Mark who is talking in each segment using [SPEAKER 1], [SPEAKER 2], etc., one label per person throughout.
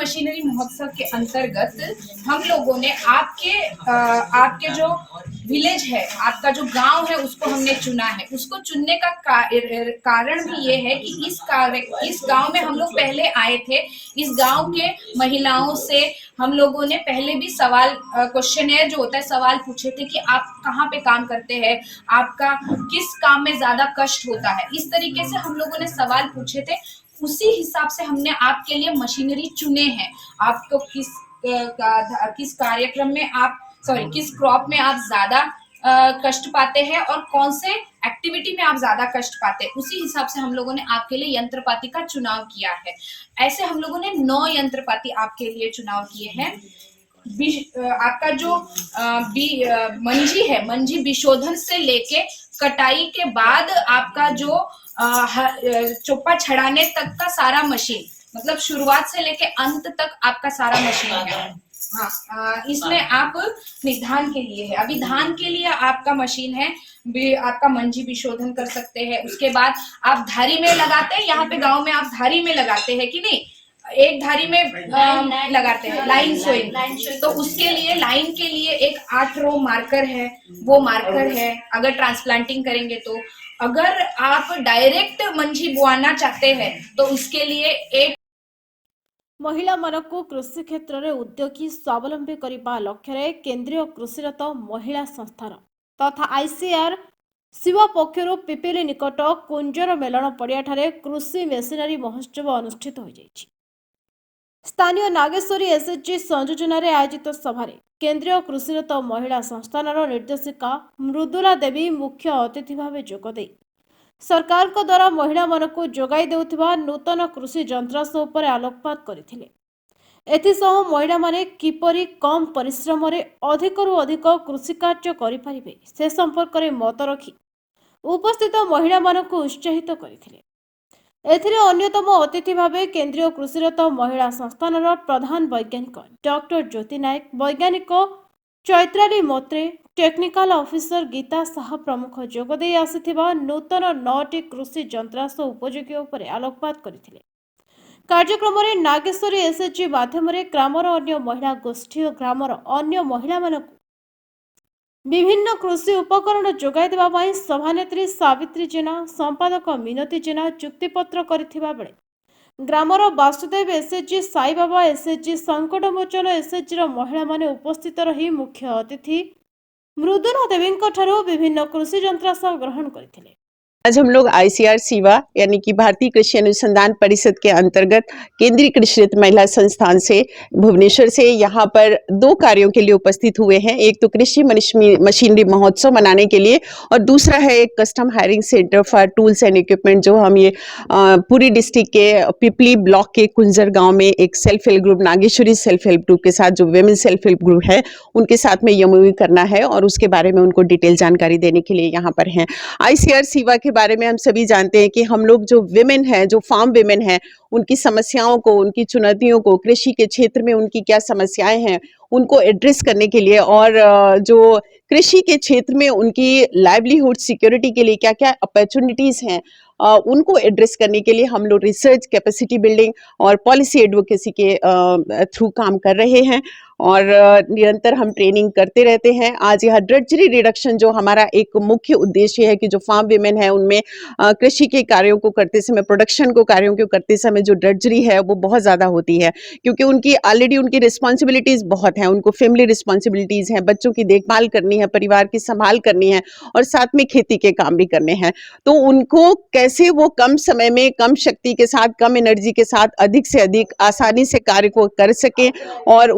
[SPEAKER 1] Machinery महोत्सव के अंतर्गत हम लोगों ने आपके जो विलेज है, आपका जो गांव है, उसको हमने चुना है। उसको चुनने का कारण भी ये है कि इस गांव में हम लोग पहले आए थे। इस गांव के महिलाओं से हम लोगों ने पहले भी सवाल क्वेश्चनेयर जो होता है, सवाल पूछे थे कि आप कहाँ पे काम करते हैं, आपका किस काम में ज्यादा कष्ट होता है। इस तरीके से हम लोगों ने सवाल पूछे थे। उसी हिसाब से हमने आपके लिए मशीनरी चुने हैं। आपको किस कार्यक्रम में किस क्रॉप में आप ज्यादा कष्ट पाते हैं और कौन से एक्टिविटी में आप ज्यादा कष्ट पाते हैं, उसी हिसाब से हम लोगों ने आपके लिए यंत्रपाति का चुनाव किया है। ऐसे हम लोगों ने 9 यंत्रपाति आपके लिए चुनाव किए हैं। आपका जो मंजी है, मंजी विशोधन से लेके कटाई के बाद आपका जो चोपा छड़ाने तक का सारा मशीन, मतलब शुरुआत से लेके अंत तक आपका सारा मशीन है। हाँ, इसमें आप धान के लिए है, अभी धान के लिए आपका मशीन है, आपका मंजी विशोधन कर सकते हैं। उसके बाद आप धारी में लगाते हैं, यहाँ पे गांव में आप धारी में लगाते हैं कि नहीं, एक धारी में लगाते हैं लाइन सोइंग। तो उसके लिए लाइन के लिए एक 8 रो मार्कर है, वो मार्कर है अगर ट्रांसप्लांटिंग करेंगे तो। अगर आप डायरेक्ट मंजी बोआना चाहते हैं तो उसके लिए एक
[SPEAKER 2] महिला मानक कृषि क्षेत्र में उद्योगी स्वावलंबी करने लक्ष्य केंद्रीय कृषिरत महिला संस्थान तथा आईसीआर शिव पक्षर पिपिली निकट कुंजर मेलन पड़िया कृषि मेसिनरी महोत्सव अनुष्ठित हो जाइछि। स्थानीय नागेश्वरी एसएचजी संयोजन आयोजित सभा केंद्रीय कृषिरत महिला संस्थान निर्देशिका मृदुला देवी मुख्य अतिथि भाव जोगदे सरकार को द्वारा महिला मानक जोगाई देउथिबा नूतन कृषि जंत्रांश उपर आलोकपात करथिले। एथिसह महिला माने किपरि कम परिश्रम रे अधिकरु अधिक कृषि कार्य करि परिबे से संपर्क रे मत रखी उपस्थित महिला मानक उत्साहित करथिले। एथिरे अन्यतम अतिथि भावे केंद्रीय कृषिरत महिला संस्थान प्रधान वैज्ञानिक डॉक्टर ज्योति नायक, वैज्ञानिक चैत्राली मोत्रे, टेक्निकल ऑफिसर गीता साहा प्रमुख जोगदे आसिथिबा नूतन 9टी कृषि जंत्रांश उपयोगी उपरे आलोकपात करथिले। कार्यक्रम में नागेश्वरी एसएचजी माध्यम ग्रामर अन्य महिला गोष्ठी और ग्रामर अन्य महिला मानक विभिन्न कृषि उपकरण जोगाई देबा पई सभानेत्री सावित्री जेना, संपादक मिनती जेना चुक्तिपत्र करिथिबा बेले grammar Vasudev SHG, Sai Baba SHG, Sankatmochan SHG रो महिला माने उपस्थित रही मुख्य अतिथि मृदुला देवींको ठारो विभिन्न कृषि जंत्रांश ग्रहण करथिले।
[SPEAKER 3] आज हम लोग आईसीआर सीवा यानी कि भारतीय कृषि अनुसंधान परिषद के अंतर्गत केंद्रीय कृषिरत महिला संस्थान से भुवनेश्वर से यहाँ पर 2 कार्यों के लिए उपस्थित हुए हैं। एक तो कृषि मशीनरी महोत्सव मनाने के लिए और दूसरा है एक custom hiring centre for tools and equipment, जो हम ये पूरी डिस्ट्रिक्ट के पिपली ब्लॉक के कुंजर गाँव में एक self help group, Nageshwari self help group के साथ, जो वेमेन सेल्फ हेल्प ग्रुप है, उनके साथ में एमओयू करना है और उसके बारे में उनको डिटेल जानकारी देने के लिए यहाँ पर हैं। आईसीआर सीवा के बारे में हम सभी जानते हैं कि हम लोग जो विमेन हैं, जो फार्म विमेन हैं, उनकी समस्याओं को, उनकी चुनौतियों को, कृषि के क्षेत्र में उनकी क्या समस्याएं हैं, उनको एड्रेस करने के लिए और जो कृषि के क्षेत्र में उनकी लाइवलीहुड सिक्योरिटी के लिए क्या क्या अपॉर्चुनिटीज हैं, उनको एड्रेस करने के लिए हम लोग रिसर्च, कैपेसिटी बिल्डिंग और पॉलिसी एडवोकेसी के थ्रू काम कर रहे हैं और निरंतर हम ट्रेनिंग करते रहते हैं। आज यह ड्रडजरी रिडक्शन जो हमारा एक मुख्य उद्देश्य है कि जो फार्म विमेन है उनमें कृषि के कार्यों को करते समय, प्रोडक्शन को कार्यों को करते समय जो ड्रडजरी है वो बहुत ज़्यादा होती है, क्योंकि उनकी ऑलरेडी उनकी रिस्पॉन्सिबिलिटीज़ बहुत हैं। उनको फैमिली रिस्पॉन्सिबिलिटीज़ हैं, बच्चों की देखभाल करनी है, परिवार की संभाल करनी है और साथ में खेती के काम भी करने हैं। तो उनको कैसे वो कम समय में, कम शक्ति के साथ, कम एनर्जी के साथ अधिक से अधिक आसानी से कार्य को कर सकें और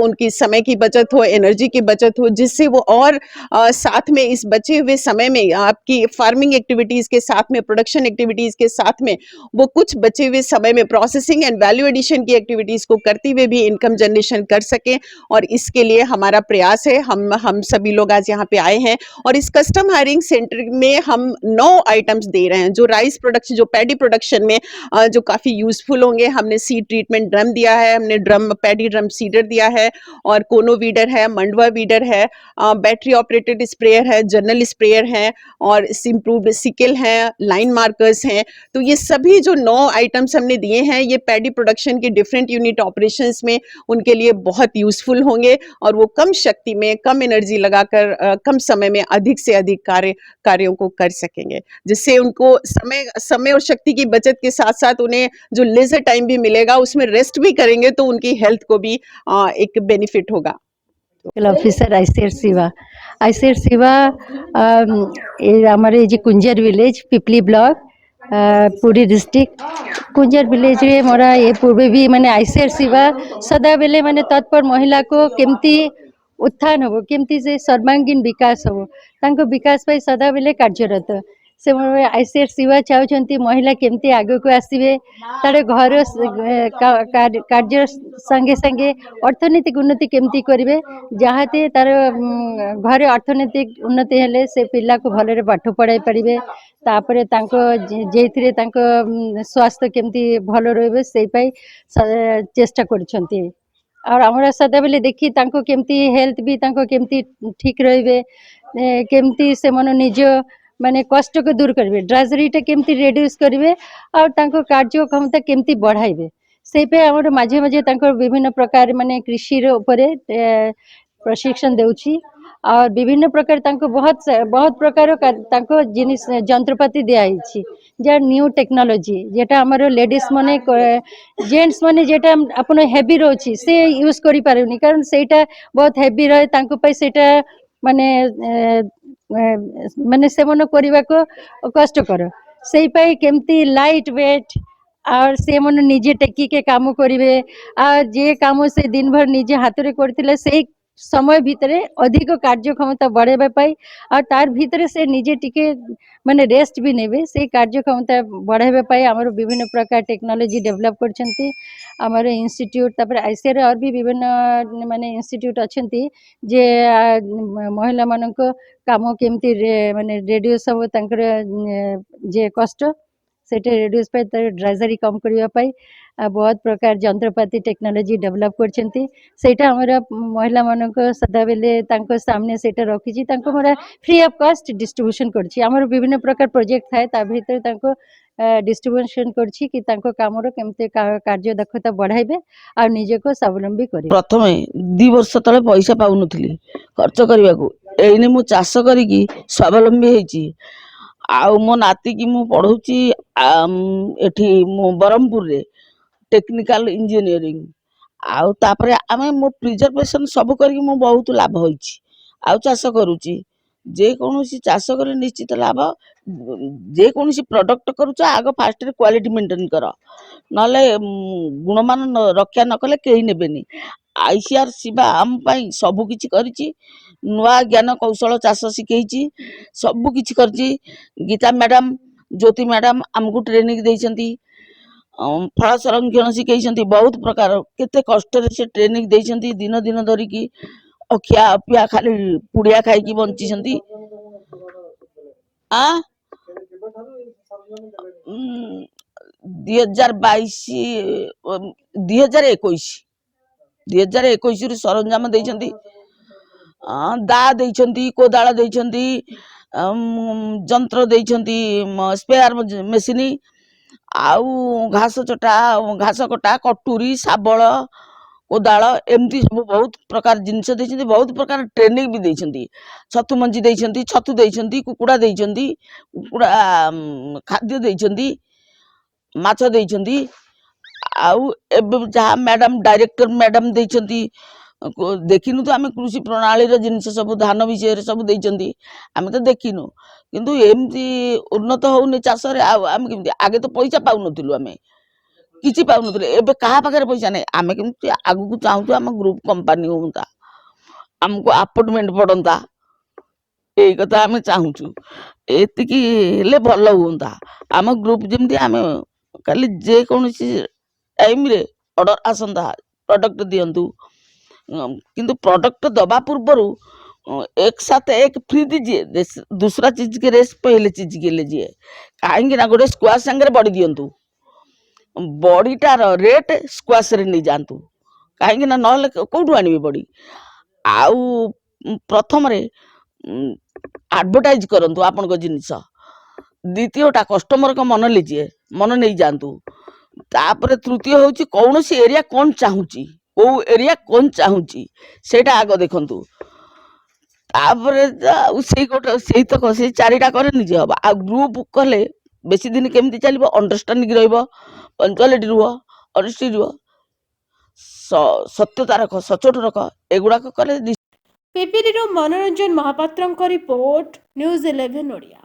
[SPEAKER 3] उनकी समय की बचत हो, एनर्जी की बचत हो, जिससे वो और साथ में इस बचे हुए समय में आपकी फार्मिंग एक्टिविटीज के साथ में, प्रोडक्शन एक्टिविटीज के साथ में वो कुछ बचे हुए समय में प्रोसेसिंग एंड वैल्यू एडिशन की एक्टिविटीज को करते हुए भी इनकम जनरेशन कर सकें। और इसके लिए हमारा प्रयास है, हम सभी लोग आज यहाँ पे आए हैं और इस कस्टम हायरिंग सेंटर में हम 9 आइटम्स दे रहे हैं जो राइस प्रोडक्शन, जो पैडी प्रोडक्शन में जो काफी यूजफुल होंगे। हमने सीड ट्रीटमेंट ड्रम दिया है, हमने पैडी ड्रम सीडर दिया है, और कोनो वीडर है, मंडवा वीडर है, बैटरी ऑपरेटेड स्प्रेयर है, जनरल स्प्रेयर है और इम्प्रूव्ड सिकल है, लाइन मार्कर्स हैं। तो ये सभी जो 9 आइटम्स हमने दिए हैं, ये पैडी प्रोडक्शन के डिफरेंट यूनिट ऑपरेशंस में उनके लिए बहुत यूजफुल होंगे और वो कम शक्ति में, कम एनर्जी लगाकर कम समय में अधिक से अधिक कार्यों को कर सकेंगे, जिससे उनको समय और शक्ति की बचत के साथ साथ उन्हें जो लेजर टाइम भी मिलेगा, उसमें रेस्ट भी करेंगे तो उनकी हेल्थ को भी एक बेनिफिट होगा।
[SPEAKER 4] ऑफिसर आईसीआर शिवा हमारे कुंजर विलेज पिपली ब्लॉक पुरी डिस्ट्रिक्ट कुंजर विलेज रे मोरा ये पूर्व भी माने आईसीआर शिवा सदा बेले माने तत्पर महिला को केमती उत्थान हो केमती से सर्वांगीन विकास हो तांको विकास पाई सदा बेले कार्यरत से आईसीआर शिवा चाहते महिला केमती आगे को आसवे तार घर कार्य संगे संगे अर्थनैतिक उन्नति केमती करेंगे जहाँते तार घरे अर्थनैतिक उन्नति हेले से पिला को भलरे पाठ पढ़ाई पारे तापरे जे स्वास्थ्य केमती भल रही से चेष्टा कर और हमारा सदा बेले देखी तांको केमती हेल्थ भी तांको केमती ठीक रहिबे केमती से मन निज माने कष्ट को दूर करेंगे ड्राजरीटा केमती रिड्यूस करेंगे और तांको कार्य क्षमता केमती बढ़ाइबे से पे हमर माझे माझे तांको विभिन्न प्रकार माने कृषि रे ऊपर प्रशिक्षण देउची और विभिन्न प्रकार तांको बहुत प्रकार तांको जिनिस जंत्रपाति दिया हिची जे न्यू टेक्नोलॉजी जेटा हमर लेडीज माने जेंट्स माने जेटा अपन हेवी रोची से यूज करि पारुनी कारण सेटा बहुत हेवी रहे तांको पई सेटा माने माने सेवन करने को कष्ट कर से केमती लाइट वेट और से मन निजे टेकी के काम करेंगे और जे काम से दिन भर निजे हाथ रे करथिले से समय भितर अधिक कार्य क्षमता बढ़ाइबा पाई और तार भितर से निजे टिके माने रेस्ट भी नेबे से कार्य क्षमता बढ़ाइबा पाई हमर विभिन्न प्रकार टेक्नोलॉजी डेवलप करछंती हमर इंस्टीट्यूट तापर आईसीआर और भी विभिन्न माने इंस्टीट्यूट अछंती जे महिला मानको काम केमती माने रेडियोस सब तांकर जे कष्ट सेटे रेडियोस पे ड्राइजरी कम करिया पाई बहुत प्रकार जंत्रपाति टेक्नोलॉजी डेवलप करछंती सेटा हमरा महिला मानको सदा बेले तांको सामने सेटा रखिची तांको हमरा फ्री ऑफ कॉस्ट डिस्ट्रीब्यूशन करछि हमर विभिन्न प्रकार प्रोजेक्ट थाए ता भीतर तांको डिस्ट्रीब्यूशन करछि कि तांको कामरो केमते कार्य दक्षता बढ़ाइबे और निजे को स्वावलंबी करिबे।
[SPEAKER 5] प्रथमे 2 वर्ष तले पैसा पाउनथली खर्च करबा को एइने मु चाष करिकी स्वावलंबी हेची आउ मो नाती की मु पढ़ौची एठी मु बरमपुर रे टेक्निकल इंजीनियरिंग आउ तापरे आमे मो प्रिजर्वेशन सब करिकी मु बहुत लाभ होईची आउ चाष करूची जे कोनोसी चाष करे निश्चित लाभ जे कोनोसी प्रोडक्ट करूचा आग फास्ट रे क्वालिटी मेंटेन कर नले गुणमान रक्षा न कले केही नेबेनी आईसीआर शिवा आम पाई सब किछि करिछि नुआ ज्ञान कौशल चाष शिखेछि सब किछि करछि गीता मैडम ज्योति मैडम आमको ट्रेनिंग देइछंती फल संरक्षण शिखेइछंती बहुत प्रकार केते कष्ट रे से ट्रेनिंग देइछंती दिन दिन धरी की अखिया अपिया खाली पुड़िया खाई की बंचिछंती आ 2021 रु सरंजाम देइछंती दा देइछंती कोदाळ देइछंती जंत्र देइछंती स्पेयर मेसिनी आउ घास चटा घास कटा कटुरी साबळ कोदाळ एमती सब बहुत प्रकार जिनस देइछंती बहुत प्रकार ट्रेनिंग भी देइछंती छतु मंजी देइछंती छतु देइछंती कुकुड़ा देइछंती कुकुड़ा खाद्य देइछंती माछ देइछंती आउ एबे जहा मैडम डायरेक्टर मैडम देइछंती देखिनु तो आमे कृषि प्रणाली रे जिनस सब धान विषय रे सब देइछंती आमे तो देखिनु किंतु एमती उन्नत होउनी चाष रे आमे केमती आगे तो पैसा पाउ नथिलु आमे किछि पाउ नथिलु एबे कहा पाखरे पैसा नै आमे केमती आगु को चाहू आम ग्रुप कंपनी होता हमको अपार्टमेंट पड़ता एई कथा आमे चाहूछु एतिकी हेले भल होता आम ग्रुप जेमती आमे खाली जे कोनसी टाइम रे ऑर्डर आसंता प्रोडक्ट दियंतु किंतु प्रोडक्ट दबा पूर्व एक साथ एक फ्री दीजिए दूसरा चीज के रेस पहले चीज के लीजिए कहीं ना गोटे स्क्वाश संगे बड़ी दियंतु बड़ीटार रेट स्क्वाश रे नहीं जानतु कहीं ना ना कौटू आनबे बड़ी आउ प्रथम आडभटाइज करंतु आपण जिनिस द्वितीयटा कस्टमर का मन लीजिए मन नहीं जातु तापर तृतीय हूँ कौन सी एरिया कौन चाहूची कौ एरिया कौन चाहूची सेटा आग देखंतु तापर से गोटे से तक से चारिटा करे निजे हम आ ग्रुप कले बेसी दिन केमती चलो अंडरस्टांडिंग पंचुआलिटी रुह ऑनेस्टी रुह सत्यता रख सचोट रख एगुड़ाक कले
[SPEAKER 2] ପିପିଲିରୁ ମନୋରଞ୍ଜନ ମହାପାତ୍ରଙ୍କ ରିପୋର୍ଟ ନ୍ୟୁଜ୍ 11 ଓଡ଼ିଆ।